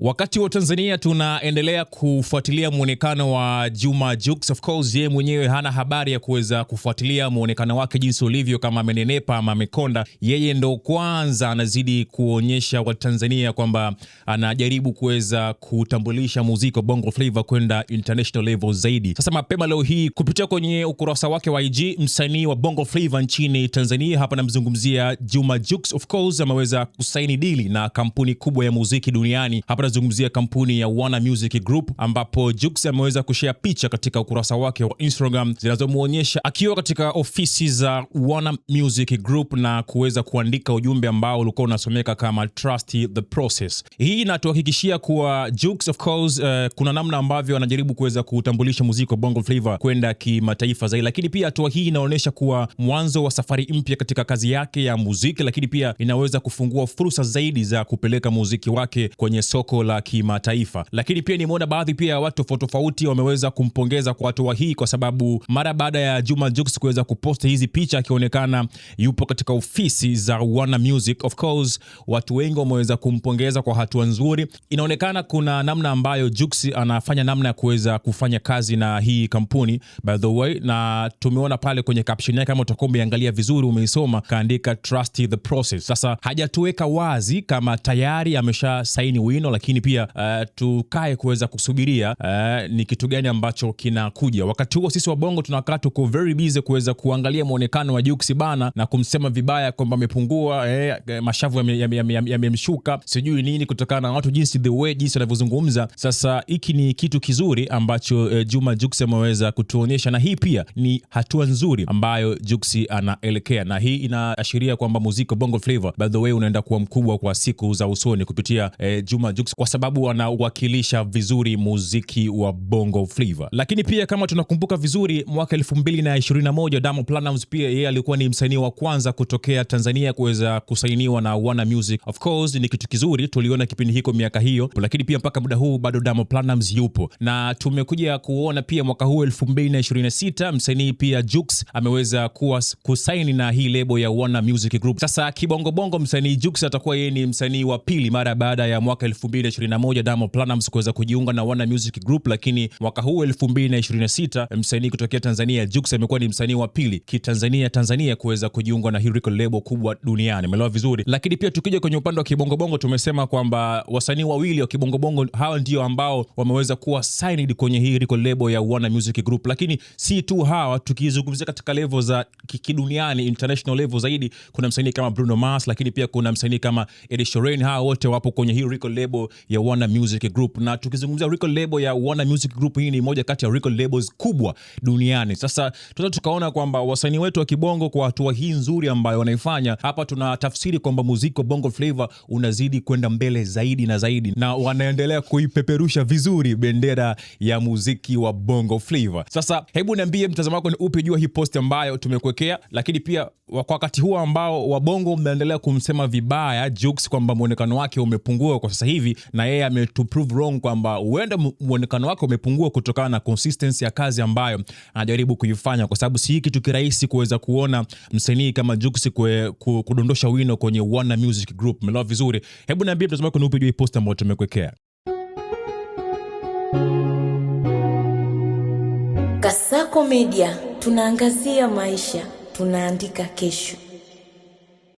Wakati wa Tanzania tunaendelea kufuatilia muonekano wa Juma Jux. Of course yeye mwenyewe hana habari ya kuweza kufuatilia muonekano wake jinsi ulivyo, kama amenenepa ama amekonda. Yeye ndo kwanza anazidi kuonyesha wa Tanzania kwamba anajaribu kuweza kutambulisha muziki wa Bongo Flava kwenda international level zaidi. Sasa mapema leo hii kupitia kwenye ukurasa wake wa IG, msanii wa Bongo Flava nchini Tanzania, hapa namzungumzia Juma Jux, of course ameweza kusaini dili na kampuni kubwa ya muziki duniani. Hapa nazungumzia kampuni ya Warner Music Group, ambapo Jux ameweza kushare picha katika ukurasa wake wa Instagram zinazomuonyesha akiwa katika ofisi za Warner Music Group na kuweza kuandika ujumbe ambao ulikuwa unasomeka kama trust the process. Hii inatuhakikishia kuwa Jux, of course kuna namna ambavyo anajaribu kuweza kutambulisha muziki wa Bongo Flava kwenda kimataifa zaidi, lakini pia hatua hii inaonyesha kuwa mwanzo wa safari mpya katika kazi yake ya muziki, lakini pia inaweza kufungua fursa zaidi za kupeleka muziki wake kwenye soko la kimataifa. Lakini pia nimeona baadhi pia watu tofauti wameweza kumpongeza kwa hatua hii, kwa sababu mara baada ya Juma Jux kuweza kupost hizi picha akionekana yupo katika ofisi za Warner Music, of course watu wengi wameweza kumpongeza kwa hatua nzuri. Inaonekana kuna namna ambayo Jux anafanya namna ya kuweza kufanya kazi na hii kampuni by the way, na tumeona pale kwenye caption yake, kama utakuwa umeangalia vizuri umeisoma, kaandika trust the process. Sasa hajatuweka wazi kama tayari amesha saini wino, lakini pia tukae kuweza kusubiria ni kitu gani ambacho kinakuja. Wakati huo sisi wa Bongo tunakaa tuko very busy kuweza kuangalia muonekano wa Jux bana na kumsema vibaya kwamba amepungua, mashavu yamemshuka, sijui nini, kutokana na watu jinsi wanavyozungumza. Sasa hiki ni kitu kizuri ambacho Juma Jux ameweza kutuonyesha, na hii pia ni hatua nzuri ambayo Jux anaelekea, na hii inaashiria kwamba muziki wa Bongo Flava by the way unaenda kuwa mkubwa kwa siku za usoni kupitia Juma Jux, kwa sababu anawakilisha vizuri muziki wa Bongo Flava. Lakini pia kama tunakumbuka vizuri, mwaka 2021 Diamond Platnumz pia yeye alikuwa ni msanii wa kwanza kutokea Tanzania kuweza kusainiwa na Warner Music. Of course ni kitu kizuri, tuliona kipindi hiko miaka hiyo, lakini pia mpaka muda huu bado Diamond Platnumz yupo, na tumekuja kuona pia mwaka huu 2026 msanii pia Jux ameweza kusaini na hii lebo ya Warner Music Group. Sasa kibongo msanii Jux atakuwa yeye ni msanii wa pili mara baada ya mwaka 2021 Diamond Platnumz kuweza kujiunga na Warner Music Group, lakini mwaka huu 2026 msanii kutokea Tanzania Jux amekuwa ni msanii wa pili Tanzania kuweza kujiunga na hii record label kubwa duniani. Umeelewa vizuri? Lakini pia tukija kwenye upande wa kibongo tumesema kwamba wasanii wawili wa kibongo hawa ndio ambao wameweza kuwa signed kwenye hii record label ya Warner Music Group. Lakini si tu hawa, tukizungumzia katika level za kiduniani, international level zaidi, kuna msanii kama Bruno Mars, lakini pia kuna msanii kama Ed Sheeran. Hawa wote wapo kwenye hii record label ya Warner Music Group, na tukizungumzia record label ya Warner Music Group, hii ni moja kati ya record labels kubwa duniani. Sasa tukaona kwamba wasanii wetu wa kibongo kwa hatua hii nzuri ambayo wanaifanya hapa, tunatafsiri kwamba muziki wa Bongo Flava unazidi kwenda mbele zaidi na zaidi, na wanaendelea kuipeperusha vizuri bendera ya muziki wa Bongo Flava. Sasa hebu niambie mtazamo wako ni upi juu hii post ambayo tumekuwekea, lakini pia kwa wakati huo ambao wabongo mnaendelea kumsema vibaya Jux kwamba muonekano wake umepungua kwa sasa hivi, na yeye ametuprove wrong kwamba huenda muonekano wake umepungua kutokana na consistency ya kazi ambayo anajaribu kuifanya, kwa sababu si kitu kirahisi kuweza kuona msanii kama Jux kudondosha wino kwenye Warner Music Group. Umeelewa vizuri? Hebu niambie mtazamo wako ni upi juu hii post ambayo tumekuwekea. Kasako Media, tunaangazia maisha, tunaandika kesho.